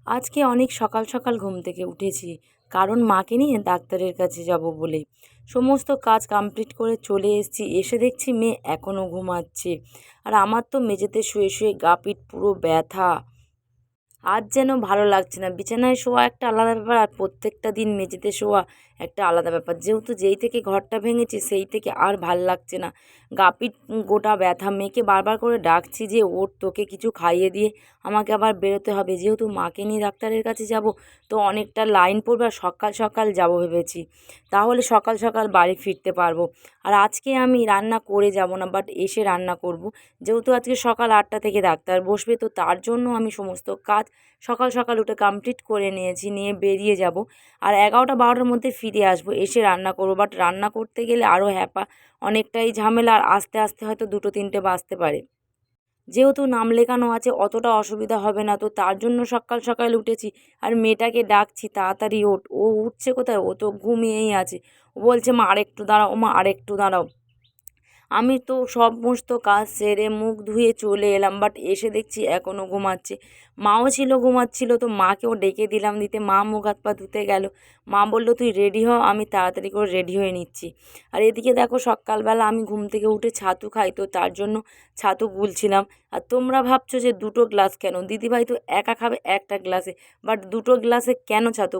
আজকে অনেক সকাল সকাল ঘুম থেকে উঠেছি, কারণ মাকে নিয়ে ডাক্তারের কাছে যাব বলে। সমস্ত কাজ কমপ্লিট করে চলে এসেছি, এসে দেখছি মেয়ে এখনও ঘুমাচ্ছে। আর আমার তো মেঝেতে শুয়ে শুয়ে গা পিঠ পুরো ব্যথা। আজ যেন ভালো লাগছে না, বিছানায় শোয়া একটা আলাদা ব্যাপার, আর প্রত্যেকটা দিন মেঝেতে শোয়া একটা আলাদা ব্যাপার। যেহেতু যেই থেকে ঘরটা ভেঙেছি সেই থেকে আর ভাল লাগছে না, গা পিঠ গোটা ব্যথা। মেয়েকে বারবার করে ডাকছি যে ওর, তোকে কিছু খাইয়ে দিয়ে আমাকে আবার বেরোতে হবে। যেহেতু মাকে নিয়ে ডাক্তারের কাছে যাব, তো অনেকটা লাইন পড়বে, আর সকাল সকাল যাব ভেবেছি, তাহলে সকাল সকাল বাড়ি ফিরতে পারবো। আর আজকে আমি রান্না করে যাব না, বাট এসে রান্না করব। যেহেতু আজকে সকাল 8টা থেকে ডাক্তার বসবে, তো তার জন্য আমি সমস্ত কাজ সকাল সকাল উঠে কমপ্লিট করে নিয়েছি, নিয়ে বেরিয়ে যাব। আর 11টা-12টার মধ্যে ফিরে আসবো, এসে রান্না করবো। বাট রান্না করতে গেলে আরও হ্যাপা, অনেকটাই ঝামেলা, আর আস্তে আস্তে হয়তো 2-3টে বাজতে পারে। যেহেতু নাম লেখানো আছে, অতটা অসুবিধা হবে না, তো তার জন্য সকাল সকাল উঠেছি। আর মেয়েটাকে ডাকছি, তাড়াতাড়ি ওঠ। ও উঠছে কোথায়, ও তো ঘুমিয়েই আছে। ও বলছে মা আরেকটু দাঁড়াও, মা আরেকটু দাঁড়াও। আমি তো সমস্ত কাজ সেরে মুখ ধুয়ে চলে এলাম, বাট এসে দেখছি এখনও ঘুমাচ্ছে। মাও ছিল, ঘুমাচ্ছিল, তো মাকেও ডেকে দিলাম দিতে। মা মুখ হাত পা ধুতে গেল। মা বলল তুই রেডি হ, আমি তাড়াতাড়ি করে রেডি হয়ে নিচ্ছি। আর এদিকে দেখো, সকালবেলা আমি ঘুম থেকে উঠে ছাতু খাই, তো তার জন্য ছাতু গুলছিলাম। আর তোমরা ভাবছো যে দুটো গ্লাস কেন, দিদিভাই তো একা খাবে একটা গ্লাসে, বাট দুটো গ্লাসে কেন ছাতু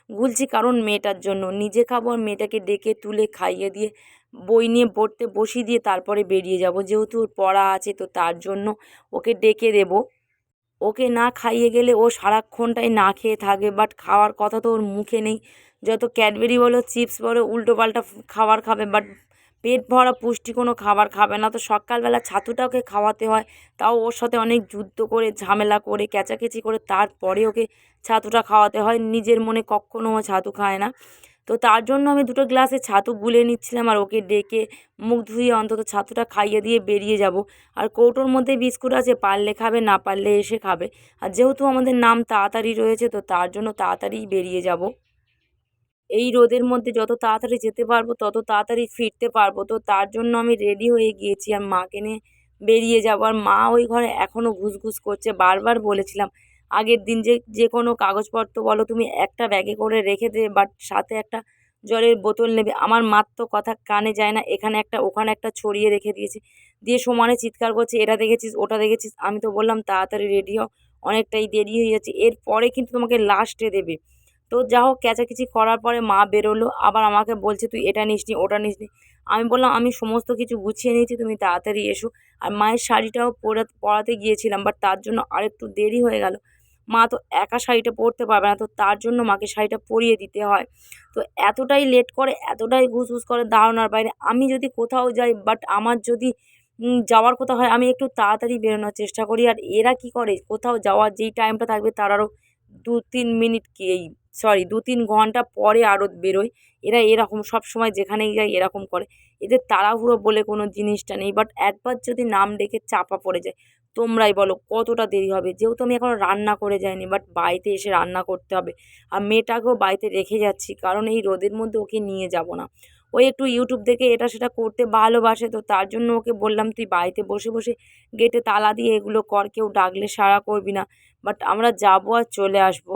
গুলছি কারণ মেয়েটার জন্য। নিজে খাবো, আর মেয়েটাকে ডেকে তুলে খাইয়ে দিয়ে বই নিয়ে পড়তে বসিয়ে দিয়ে তারপরে বেরিয়ে যাব। যেহেতু ওর পড়া আছে, তো তার জন্য ওকে ডেকে দেব। ওকে না খাইয়ে গেলে ও সারাক্ষণটাই না খেয়ে থাকবে, বাট খাওয়ার কথা তো ওর মুখে নেই। যত ক্যাডবেরি বলো, চিপস বলো, উল্টোপাল্টা খাবার খাবে, বাট পেট ভরা পুষ্টি কোনো খাবার খাবে না। তো সকালবেলা ছাতুটা ওকে খাওয়াতে হয়, তাও ওর সাথে অনেক যুদ্ধ করে, ঝামেলা করে, ক্যাচাকেচি করে তারপরে ওকে ছাতুটা খাওয়াতে হয়। নিজের মনে কখনও ও ছাতু খায় না। তো তার জন্য আমি দুটো গ্লাসে ছাতু গুলে নিচ্ছিলাম, আর ওকে ডেকে মুখ ধুয়ে অন্তত ছাতুটা খাইয়ে দিয়ে বেরিয়ে যাব। আর কৌটোর মধ্যে বিস্কুট আছে, পারলে খাবে, না পারলে এসে খাবে। আর যেহেতু আমাদের নাম তাড়াতাড়ি রয়েছে, তো তার জন্য তাড়াতাড়িই বেরিয়ে যাব। এই রোদের মধ্যে যত তাড়াতাড়ি যেতে পারবো তত তাড়াতাড়ি ফিরতে পারবো, তো তার জন্য আমি রেডি হয়ে গিয়েছি আর মাকে নিয়ে বেরিয়ে যাব। আর মা ওই ঘরে এখনও ঘুসঘুস করছে। বারবার বলেছিলাম আগের দিন যে যে কোনো কাগজপত্র বলো তুমি একটা ব্যাগে করে রেখে দেবে, বাট সাথে একটা জলের বোতল নেবে। আমার মার তো কথা কানে যায় না, এখানে একটা ওখানে একটা ছড়িয়ে রেখে দিয়েছে, দিয়ে সমানে চিৎকার করছে, এটা দেখেছিস ওটা দেখেছিস। আমি তো বললাম তাড়াতাড়ি রেডি হও, অনেকটাই দেরি হয়ে যাচ্ছে, এরপরে কিন্তু তোমাকে লাস্টে দেবে। তো যা হোক, চেঁচামেচি করার পরে মা বেরোলো, আবার আমাকে বলছে তুই এটা নিসনি ওটা নিসনি। আমি বললাম আমি সমস্ত কিছু গুছিয়ে নিয়েছি, তুমি তাড়াতাড়ি এসো। আর মায়ের শাড়িটাও পরাতে গিয়েছিলাম, বাট তার জন্য আরেকটু দেরি হয়ে গেল। মা তো একা শাড়িটা পরতে পারবে না, তো তার জন্য মাকে শাড়িটা পরিয়ে দিতে হয়। তো এতটাই লেট করে, এতটাই ঘুসঘুস করে ধারণার বাইরে। আমি যদি কোথাও যাই, বাট আমার যদি যাওয়ার কথা হয়, আমি একটু তাড়াতাড়ি বেরোনোর চেষ্টা করি। আর এরা কি করে, কোথাও যাওয়ার যেই টাইমটা থাকবে তার আরও 2-3 মিনিট কি এই সরি 2-3 ঘন্টা পরে আরও বেরোয়। এরা এরকম সবসময় যেখানেই যায় এরকম করে। এদের তাড়াহুড়ো বলে কোনো জিনিসটা নেই, বাট একবার যদি নাম ডেকে চাপা পড়ে যায়, তোমরাই বলো কতটা দেরি হবে। যেহেতু আমি এখনও রান্না করে যাইনি, বাট বাড়িতে এসে রান্না করতে হবে। আর মেয়েটাকেও বাড়িতে রেখে যাচ্ছি, কারণ এই রোদের মধ্যে ওকে নিয়ে যাব না। ও একটু ইউটিউব দেখে এটা সেটা করতে ভালোবাসে, তো তার জন্য ওকে বললাম তুই বাড়িতে বসে বসে গেটে তালা দিয়ে এগুলো কর, কেউ ডাকলে সাড়া করবি না। বাট আমরা যাবো আর চলে আসবো।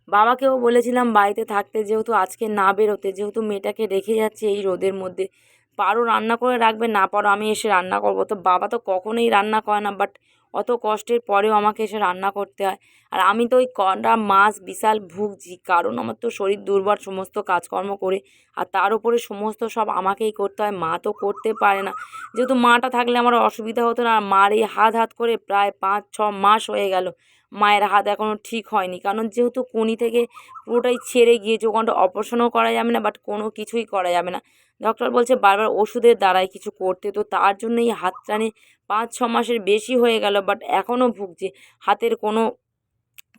বাবাকেও বলেছিলাম বাড়িতে থাকতে, যেহেতু আজকে না বেরোতে, যেহেতু মেয়েটাকে রেখে যাচ্ছি এই রোদের মধ্যে। পারো রান্না করে রাখবে, না পারো আমি এসে রান্না করব। তো বাবা তো কখনোই রান্না করে না, বাট অত কষ্টের পরেও আমাকে এসে রান্না করতে হয়। আর আমি তো ওই কড়া মাছ বিশাল ভুগছি, কারণ আমার তো শরীর দুর্বল সমস্ত কাজকর্ম করে। আর তার উপরে সমস্ত সব আমাকেই করতে হয়, মা তো করতে পারে না। যেহেতু মাটা থাকলে আমার অসুবিধা হতো না। আর মার এই হাত হাত করে প্রায় 5-6 মাস হয়ে গেল, মায়ের হাত এখনও ঠিক হয়নি, কারণ যেহেতু কনি থেকে পুরোটাই ছেড়ে গিয়েছে, ওখানটা অপারেশনও করা যাবে না, বাট কোনো কিছুই করা যাবে না। ডক্টর বলছে বারবার ওষুধের দ্বারাই কিছু করতে, তো তার জন্য এই হাত টানে 5-6 মাসের বেশি হয়ে গেল, বাট এখনও ভুগছে। হাতের কোনো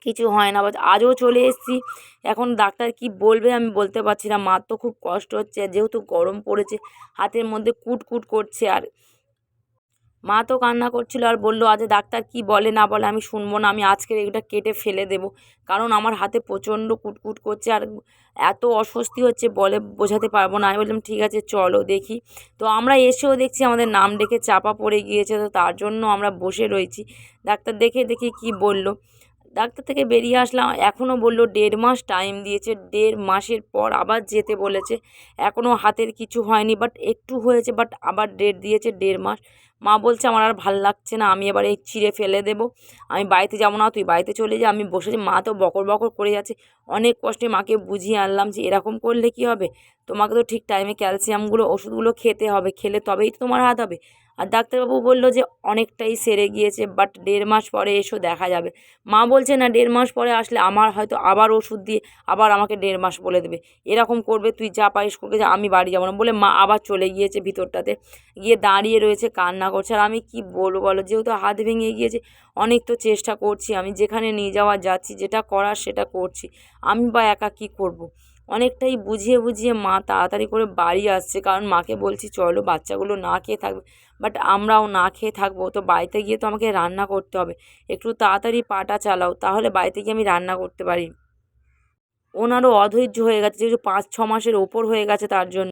কিছু হয় না, বাট আজও চলে এসেছি। এখন ডাক্তার কি বলবে আমি বলতে পারছি না। মার তো খুব কষ্ট হচ্ছে, যেহেতু গরম পড়েছে, হাতের মধ্যে কুটকুট করছে। আর মা তো কান্না করছিল, আর বলল আজ ডাক্তার কি বলে না বলে আমি শুনবো না, আমি আজকের এটা কেটে ফেলে দেবো। কারণ আমার হাতে প্রচণ্ড কুটকুট করছে, আর এত অস্বস্তি হচ্ছে বলে বোঝাতে পারবো না। আমি বললাম ঠিক আছে চলো দেখি। তো আমরা এসেও দেখছি আমাদের নাম ডেকে চাপা পড়ে গিয়েছে, তো তার জন্য আমরা বসে রয়েছি। ডাক্তার দেখে দেখি কি বলল। ডাক্তার থেকে বেরিয়ে আসলাম, এখনও বললো 1.5 মাস টাইম দিয়েছে, 1.5 মাসের পর আবার যেতে বলেছে। এখনও হাতের কিছু হয়নি, বাট একটু হয়েছে, বাট আবার ডেট দিয়েছে 1.5 মাস। মা বলছে আমার আর ভাল লাগছে না, আমি এবার এই চিড়ে ফেলে দেবো, আমি বাড়িতে যাবো না, তুই বাড়িতে চলে যা। আমি বসেছি, মা তো বকর বকর করে যাচ্ছে। অনেক কষ্টে মাকে বুঝিয়ে আনলাম যে এরকম করলে কি হবে, তোমাকে তো ঠিক টাইমে ক্যালসিয়ামগুলো ওষুধগুলো খেতে হবে, খেলে তবেই তো তোমার হাত হবে। আর ডাক্তারবাবু বললো যে অনেকটাই সেরে গিয়েছে, বাট 1.5 মাস পরে এসো, দেখা যাবে। মা বলছে না, 1.5 মাস পরে আসলে আমার হয়তো আবার ওষুধ দিয়ে আবার আমাকে 1.5 মাস বলে দেবে, এরকম করবে, তুই যা পারিস করবে, যা, আমি বাড়ি যাবো না বলে মা আবার চলে গিয়েছে ভিতরটাতে, গিয়ে দাঁড়িয়ে রয়েছে, কান্না করছে। আর আমি কি বলবো বলো, যেহেতু হাত ভেঙে গিয়েছে, অনেক তো চেষ্টা করছি, আমি যেখানে নিয়ে যাওয়া যাচ্ছি, যেটা করার সেটা করছি, আমি বা একা কী করব। অনেকটাই বুঝিয়ে বুঝিয়ে মা তাড়াতাড়ি করে বাড়ি আসছে, কারণ মাকে বলছি চলো, বাচ্চাগুলো না খেয়ে থাকবে, বাট আমরাও না খেয়ে থাকবো তো বাড়িতে গিয়ে তো আমাকে রান্না করতে হবে, একটু তাড়াতাড়ি পাটা চালাও, তাহলে বাড়িতে গিয়ে আমি রান্না করতে পারি। ওনারও অধৈর্য হয়ে গেছে, যেহেতু 5-6 মাসের ওপর হয়ে গেছে, তার জন্য